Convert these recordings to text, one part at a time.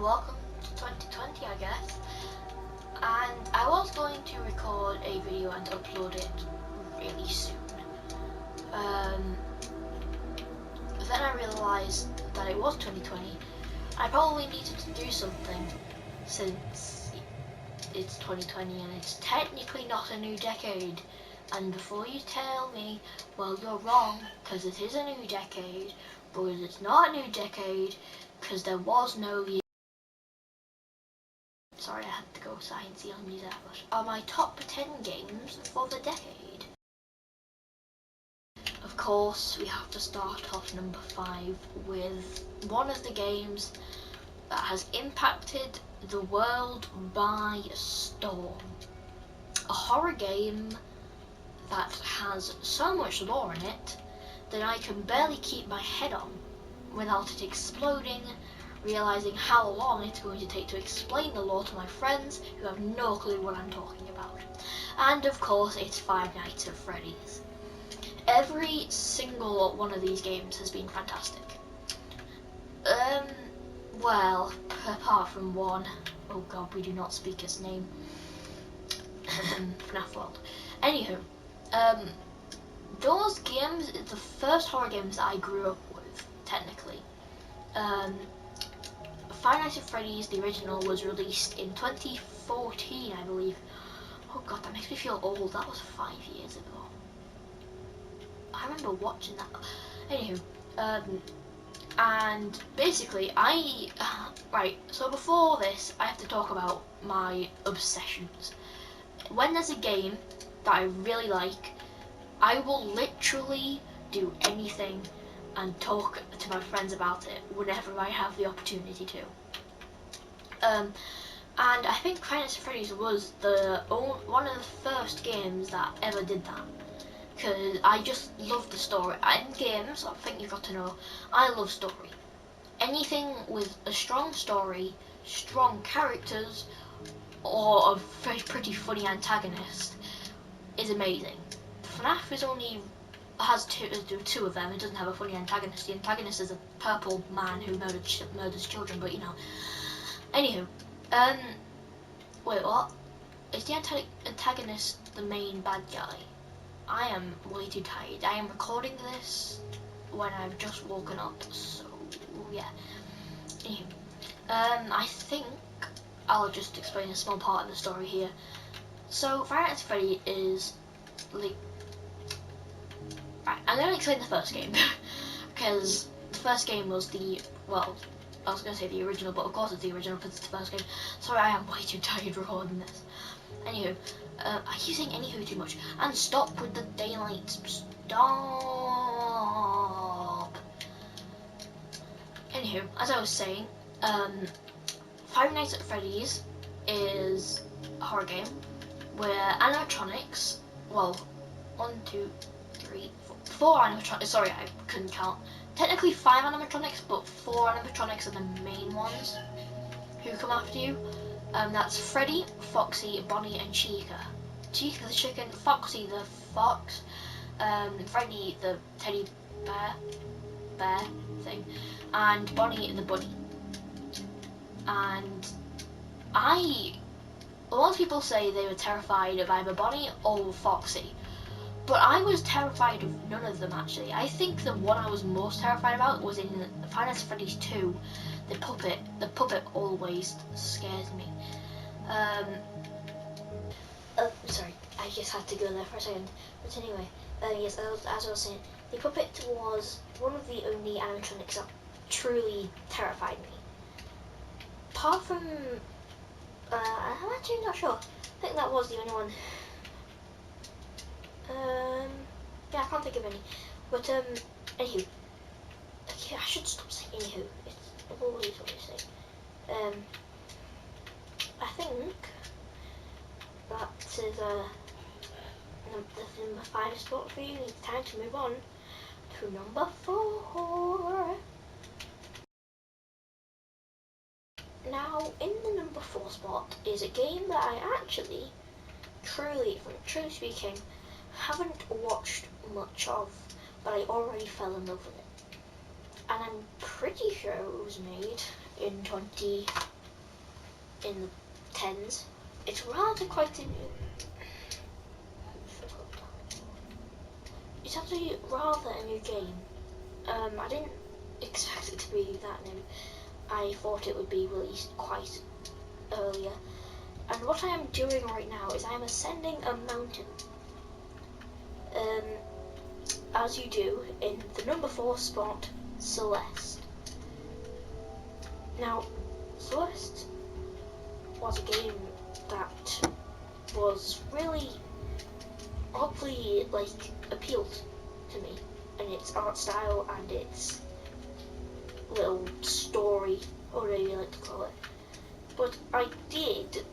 welcome to 2020, I guess. And I was going to record a video and upload it really soon. But then I realised that it was 2020. I probably needed to do something since it's 2020 and it's technically not a new decade. And before you tell me, well, you're wrong, because it is a new decade, but it's not a new decade, because there was no year. Sorry, I had to go sciencey on you there, but are my top 10 games for the decade? Of course, we have to start off number 5 with one of the games that has impacted the world by storm. A horror game that has so much lore in it that I can barely keep my head on without it exploding, realising how long it's going to take to explain the lore to my friends who have no clue what I'm talking about. And of course, it's Five Nights at Freddy's. Every single one of these games has been fantastic. Well, apart from one. Oh god, we do not speak his name. FNAF World. Anywho, those games, the first horror games that I grew up with, technically. Five Nights at Freddy's, the original, was released in 2014, I believe. Oh god, that makes me feel old. That was 5 years ago. I remember watching that. Anywho, and basically, right, so before this, I have to talk about my obsessions. When there's a game that I really like, I will literally do anything and talk to my friends about it whenever I have the opportunity to. And I think Five Nights at Freddy's was one of the first games that ever did that, because I just love the story. In games, I think you've got to know, I love story. Anything with a strong story, strong characters, or a pretty funny antagonist is amazing. FNAF has two of them. It doesn't have a funny antagonist. The antagonist is a purple man who murders children, but you know. Anywho, wait, what? Is the antagonist the main bad guy? I am way too tired. I am recording this when I've just woken up, so yeah. Anywho, I think I'll just explain a small part of the story here. So, Five Nights at Freddy is like, right, I'm going to explain the first game because the first game was I was going to say the original, but of course it's the original because it's the first game. Sorry, I am way too tired recording this. Anywho, I keep saying anywho too much. And stop with the daylight. Stop. Anywho, as I was saying, Five Nights at Freddy's is a horror game where animatronics, well, 4 animatronics, sorry, I couldn't count. Technically 5 animatronics, but 4 animatronics are the main ones who come after you. That's Freddy, Foxy, Bonnie, and Chica. Chica the chicken, Foxy the fox, Freddy the teddy bear thing, and Bonnie the bunny. And a lot of people say they were terrified of either Bonnie or Foxy, but I was terrified of none of them actually. I think the one I was most terrified about was in Five Nights at Freddy's 2. The puppet. The puppet always scares me. Sorry, I just had to go there for a second. But anyway, yes, as I was saying, the puppet was one of the only animatronics that truly terrified me. Apart from, I'm actually not sure. I think that was the only one. Yeah, I can't think of any. But anywho, okay, I should stop saying anywho. It's always what you say. I think that is the number 5 spot for you. It's time to move on to number 4. Now, in the number 4 spot is a game that I actually, truly speaking, haven't watched much of, but I already fell in love with it. And I'm pretty sure it was made in 20 in the tens. It's rather quite it's actually rather a new game. I didn't expect it to be that new. I thought it would be released quite earlier. And what I am doing right now is I am ascending a mountain. As you do in the number 4 spot, Celeste. Now, Celeste was a game that was really, hopefully, like, appealed to me, and its art style and its little story, or whatever you like to call it. But I did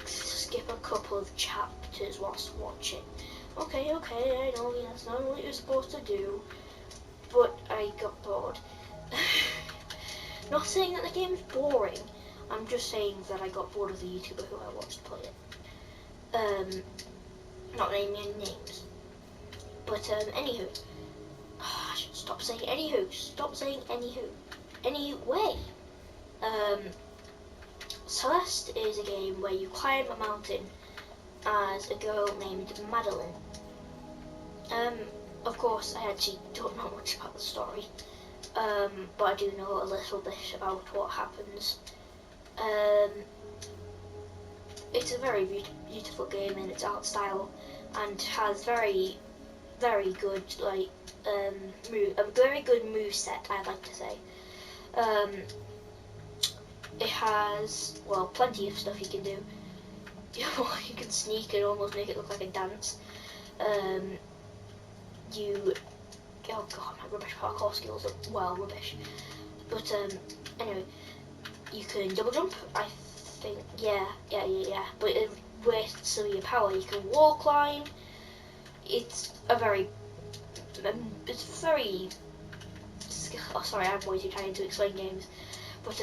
skip a couple of chapters whilst watching. Okay, I know that's not what you're supposed to do, but I got bored. Not saying that the game is boring, I'm just saying that I got bored of the YouTuber who I watched play it. Not naming any names. But anywho, I should stop saying anywho. Stop saying anywho. Anyway, Celeste is a game where you climb a mountain as a girl named Madeline. Of course, I actually don't know much about the story, but I do know a little bit about what happens. It's a very beautiful game in its art style, and has very good, like, a very good moveset, I'd like to say. It has, well, plenty of stuff you can do. You can sneak and almost make it look like a dance. Oh god, my rubbish parkour skills are, well, rubbish. But anyway, you can double jump, I think, yeah. But it wastes some of your power. You can wall climb. It's very, oh sorry, I'm way too trying to explain games. But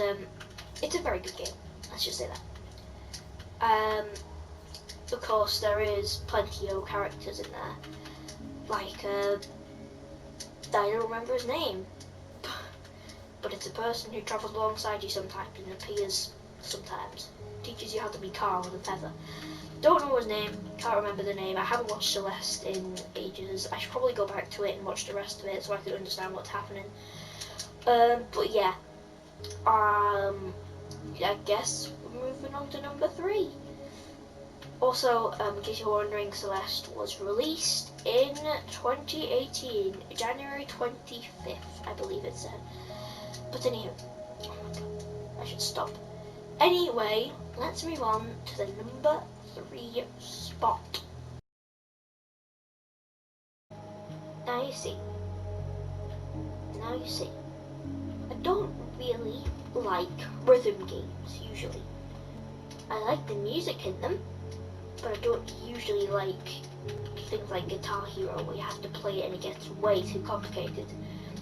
it's a very good game, let's just say that. Of course, there is plenty of characters in there, like, I don't remember his name, but it's a person who travels alongside you sometimes and appears sometimes, teaches you how to be calm with a feather. Don't know his name, can't remember the name. I haven't watched Celeste in ages. I should probably go back to it and watch the rest of it so I can understand what's happening. But yeah, I guess we're moving on to number 3. Also, in case you're wondering, Celeste was released in 2018, January 25th, I believe it said. But anywho, oh my god, I should stop. Anyway, let's move on to the number 3 spot. Now you see, I don't really like rhythm games, usually. I like the music in them, but I don't usually like things like Guitar Hero where you have to play it and it gets way too complicated.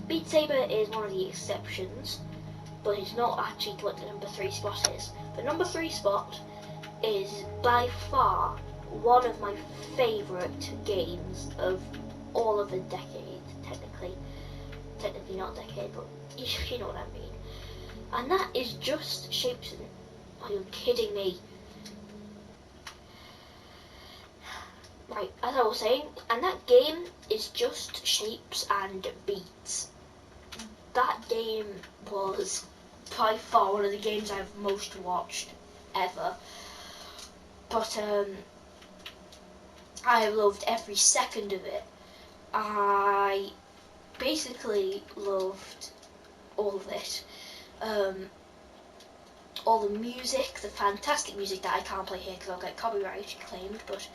Beat Saber is one of the exceptions, but it's not actually what the number 3 spot is. The number 3 spot is by far one of my favourite games of all of the decade, technically not decade, but you know what I mean. And that is Just Shapes. Are you kidding me? Right, as I was saying, and that game is Just Shapes and Beats. That game was by far one of the games I've most watched ever. But I loved every second of it. I basically loved all of it. All the music, the fantastic music that I can't play here because I'll get copyright claimed, but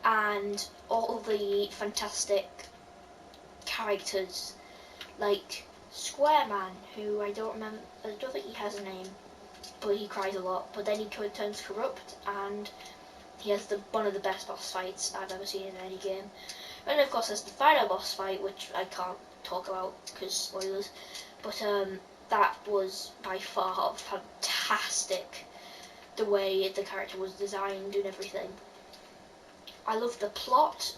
and all the fantastic characters, like Square Man, who I don't think he has a name, but he cries a lot, but then he turns corrupt, and he has one of the best boss fights I've ever seen in any game. And of course there's the final boss fight, which I can't talk about because spoilers, but that was by far fantastic, the way the character was designed and everything. I love the plot.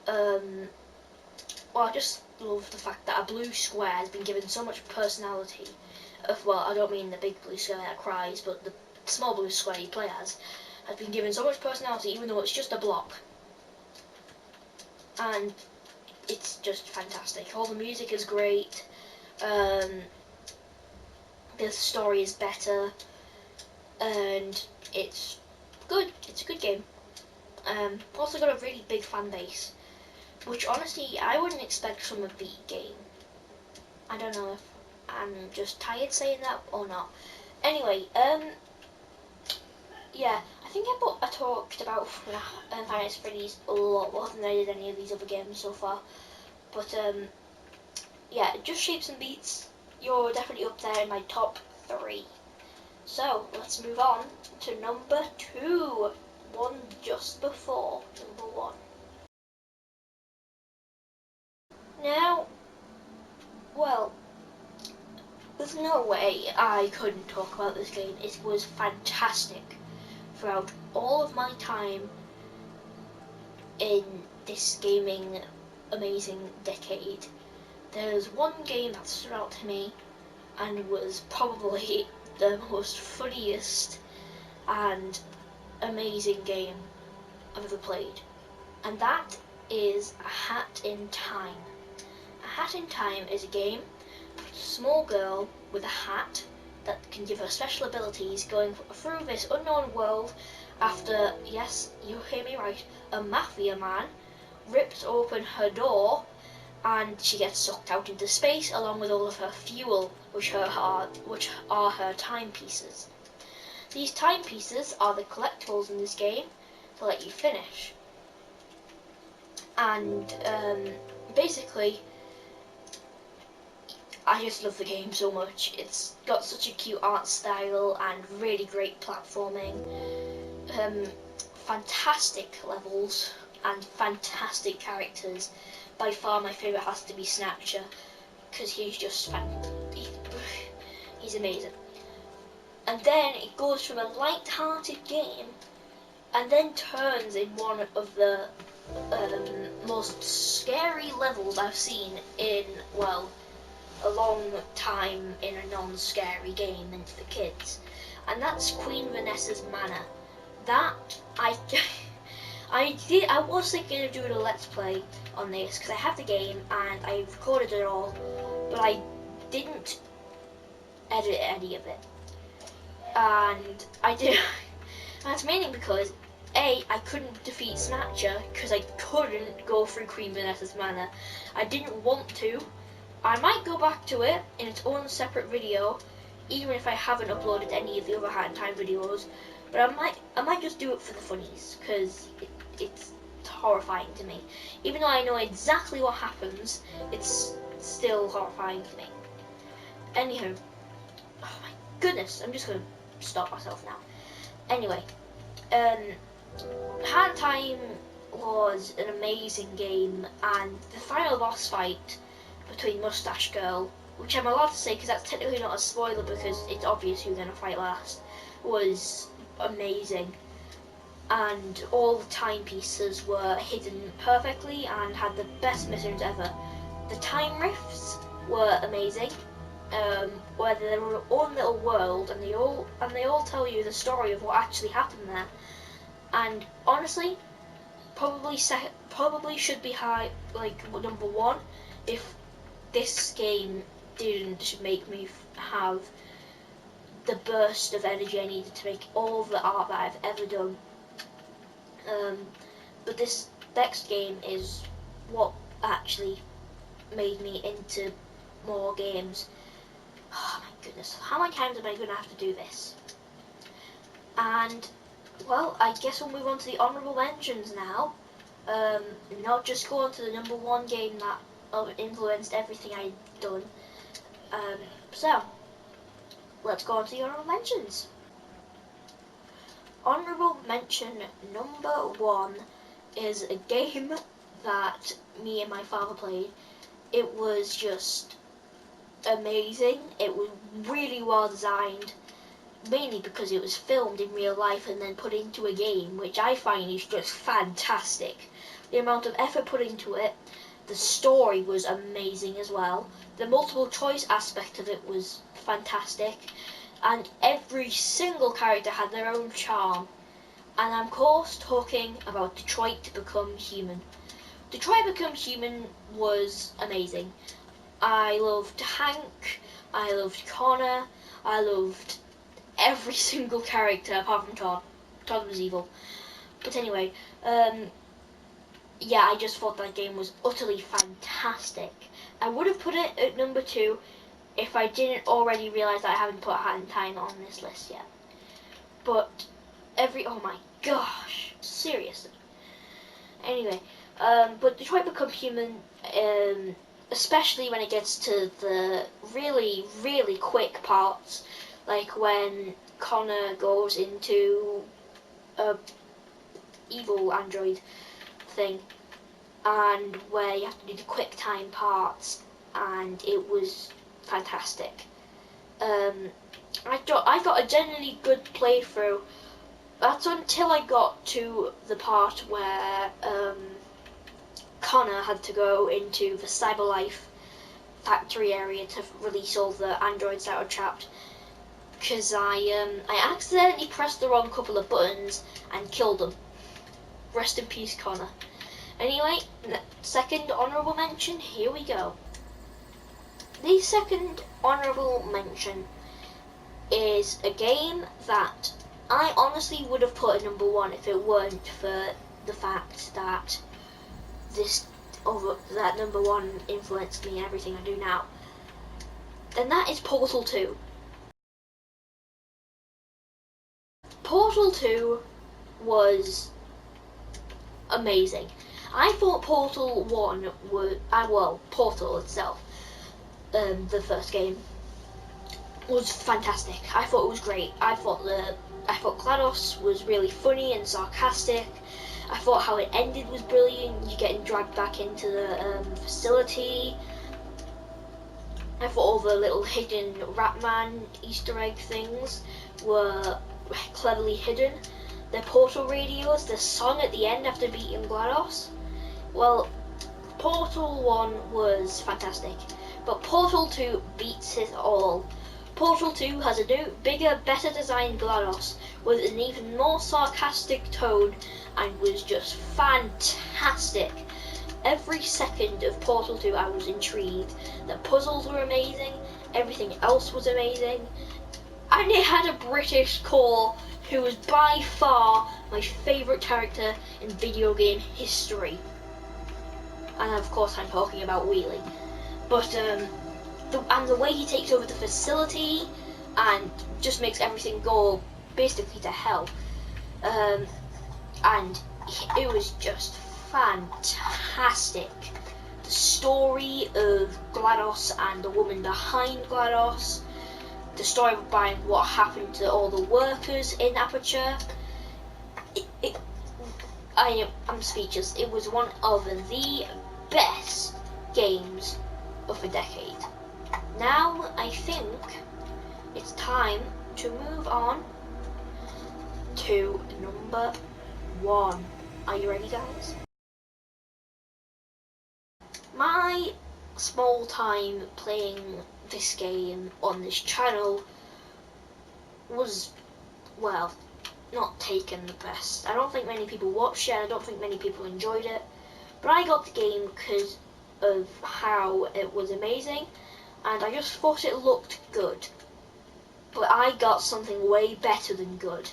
Well, just love the fact that a blue square has been given so much personality. Well, I don't mean the big blue square that cries, but the small blue square you play as has been given so much personality, even though it's just a block. And it's just fantastic. All the music is great. The story is better, and it's good. It's a good game. Also got a really big fan base, which honestly I wouldn't expect from a beat game. I don't know if I'm just tired saying that or not. Anyway, yeah, I think I talked about Five Nights at Freddy's a lot more than I did any of these other games so far. But yeah, just Shapes and Beats, you're definitely up there in my top 3. So let's move on to number 2, one just before number 1. Now, well, there's no way I couldn't talk about this game. It was fantastic throughout all of my time in this gaming amazing decade. There's one game that stood out to me and was probably the most funniest and amazing game I've ever played, and that is A Hat in Time. A Hat in Time is a game, a small girl with a hat that can give her special abilities going through this unknown world after, yes, you hear me right, a mafia man rips open her door and she gets sucked out into space along with all of her fuel, which are her timepieces. These timepieces are the collectibles in this game to let you finish. And basically, I just love the game so much. It's got such a cute art style and really great platforming. Fantastic levels and fantastic characters. By far my favourite has to be Snatcher, because he's just he's amazing. And then it goes from a light-hearted game and then turns in one of the most scary levels I've seen in, well, a long time in a non-scary game and for kids. And that's Queen Vanessa's Manor. That, I was thinking of doing a Let's Play on this, because I have the game and I recorded it all, but I didn't edit any of it. And I did. That's mainly because A, I couldn't defeat Snatcher because I couldn't go through Queen Vanessa's Manor. I didn't want to. I might go back to it in its own separate video, even if I haven't uploaded any of the other Hat in Time videos. But I might just do it for the funnies, because it's horrifying to me. Even though I know exactly what happens, it's still horrifying to me. Anywho, oh my goodness, I'm just gonna stop myself now. Anyway, Hat in Time was an amazing game, and the final boss fight between Mustache Girl, which I'm allowed to say because that's technically not a spoiler because it's obvious who's gonna fight last, was amazing. And all the timepieces were hidden perfectly and had the best missions ever. The time rifts were amazing, where they were their own little world, and they all tell you the story of what actually happened there. And honestly, probably should be high, like number 1, if this game didn't make me have the burst of energy I needed to make all the art that I've ever done. But this next game is what actually made me into more games. Oh my goodness, how many times am I going to have to do this? And, well, I guess we'll move on to the honourable mentions now. Not just go on to the number 1 game that influenced everything I've done. So, let's go on to the honourable mentions. Honourable mention number 1 is a game that me and my father played. It was just amazing. It was really well designed, mainly because it was filmed in real life and then put into a game, which I find is just fantastic. The amount of effort put into it, The story was amazing as well. The multiple choice aspect of it was fantastic. And every single character had their own charm. And I'm of course talking about Detroit Become Human. Detroit Become Human was amazing. I loved Hank, I loved Connor, I loved every single character apart from Todd. Todd was evil. But anyway, yeah, I just thought that game was utterly fantastic. I would have put it at number 2 if I didn't already realise that I haven't put Hat in Time on this list yet. But oh my gosh, seriously. Anyway, but Detroit Become Human, especially when it gets to the really, really quick parts, like when Connor goes into a evil android thing, and where you have to do the quick time parts, and it was fantastic. I got a genuinely good playthrough. That's until I got to the part where Connor had to go into the Cyberlife factory area to release all the androids that were trapped, because I accidentally pressed the wrong couple of buttons and killed them. Rest in peace, Connor. Anyway, second honourable mention, here we go. The second honourable mention is a game that I honestly would have put at number 1 if it weren't for the fact that that number 1 influenced me in everything I do now. And that is Portal 2. Portal 2 was amazing. I thought Portal 1 was, Portal itself, the first game, was fantastic. I thought it was great. I thought GLaDOS was really funny and sarcastic. I thought how it ended was brilliant. You getting dragged back into the facility. I thought all the little hidden Ratman Easter egg things were cleverly hidden. The Portal radios, the song at the end after beating GLaDOS. Well, Portal 1 was fantastic, but Portal 2 beats it all. Portal 2 has a new, bigger, better designed GLaDOS with an even more sarcastic tone and was just fantastic. Every second of Portal 2 I was intrigued. The puzzles were amazing, everything else was amazing, and it had a British core who was by far my favourite character in video game history. And of course I'm talking about Wheelie. But the way he takes over the facility and just makes everything go basically to hell. And it was just fantastic. The story of GLaDOS and the woman behind GLaDOS, the story behind what happened to all the workers in Aperture. I'm speechless. It was one of the best games of the decade. Now I think it's time to move on to number 1. Are you ready, guys? My small time playing this game on this channel was, well, not taken the best. I don't think many people watched it, I don't think many people enjoyed it, but I got the game because of how it was amazing, and I just thought it looked good. But I got something way better than good.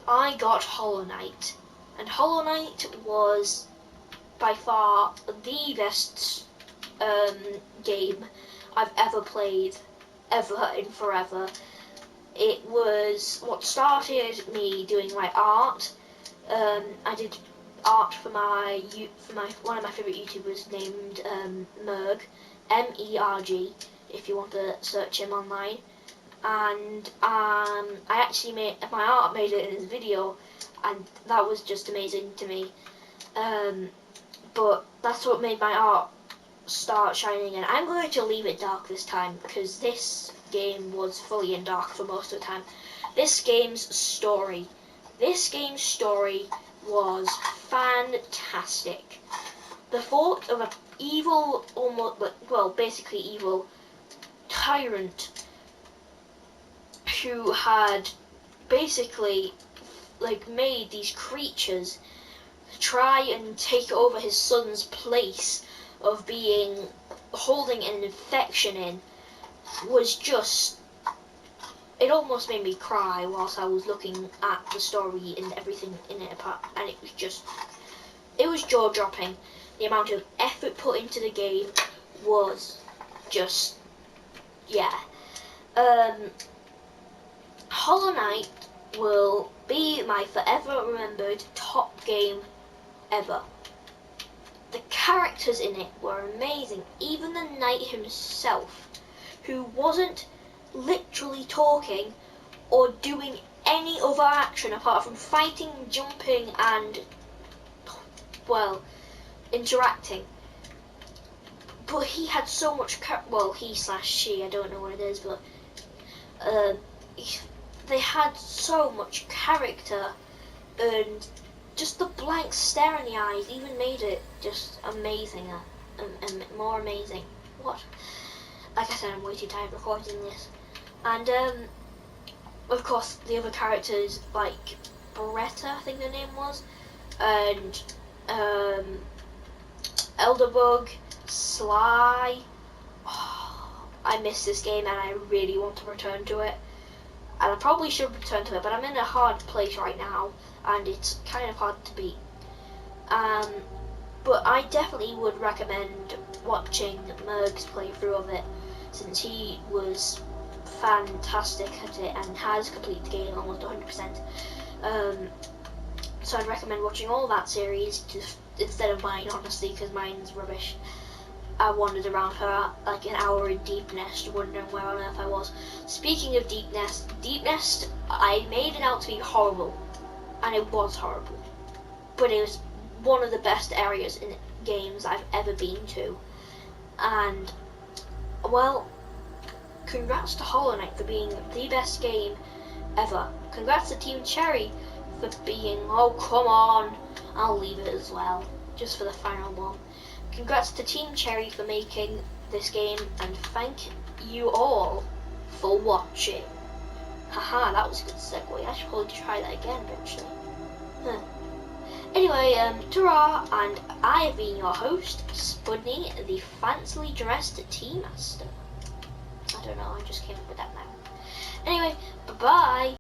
I got Hollow Knight, and Hollow Knight was by far the best game I've ever played, ever in forever. It was what started me doing my art. I did art for one of my favourite YouTubers named Merg, M-E-R-G, if you want to search him online. And I actually made it in his video, and that was just amazing to me. But that's what made my art start shining, and I'm going to leave it dark this time because this game was fully in dark for most of the time. This game's story was fantastic. The thought of a evil, almost, well, basically evil tyrant who had basically like made these creatures try and take over his son's place of being holding an infection in, was just, it almost made me cry whilst I was looking at the story and everything in it apart, and it was jaw-dropping. The amount of effort put into the game was just, yeah. Hollow Knight will be my forever remembered top game ever. The characters in it were amazing. Even the knight himself, who wasn't literally talking or doing any other action apart from fighting, jumping, and, well, interacting. But he had so much, well, he/she, I don't know what it is, but they had so much character, and just the blank stare in the eyes even made it just amazing, and more amazing. What? Like I said, I'm way too tired recording this. And of course, the other characters like Beretta, I think the name was, and Elderbug, Sly. Oh, I miss this game and I really want to return to it. And I probably should return to it, but I'm in a hard place right now, and it's kind of hard to beat. But I definitely would recommend watching Merg's playthrough of it, since he was fantastic at it and has completed the game almost 100%. So I'd recommend watching all that series instead of mine, honestly, because mine's rubbish. I wandered around for like an hour in Deep Nest, wondering where on earth I was. Speaking of Deep Nest, I made it out to be horrible, and it was horrible. But it was one of the best areas in games I've ever been to. And, well, congrats to Hollow Knight for being the best game ever. Congrats to Team Cherry for being, oh come on, I'll leave it as well, just for the final one. Congrats to Team Cherry for making this game, and thank you all for watching. Haha, that was a good segue. I should probably try that again eventually. Anyway, ta-ra, and I have been your host, Spudney, the fancily dressed Tea Master. I don't know, I just came up with that now. Anyway, bye-bye.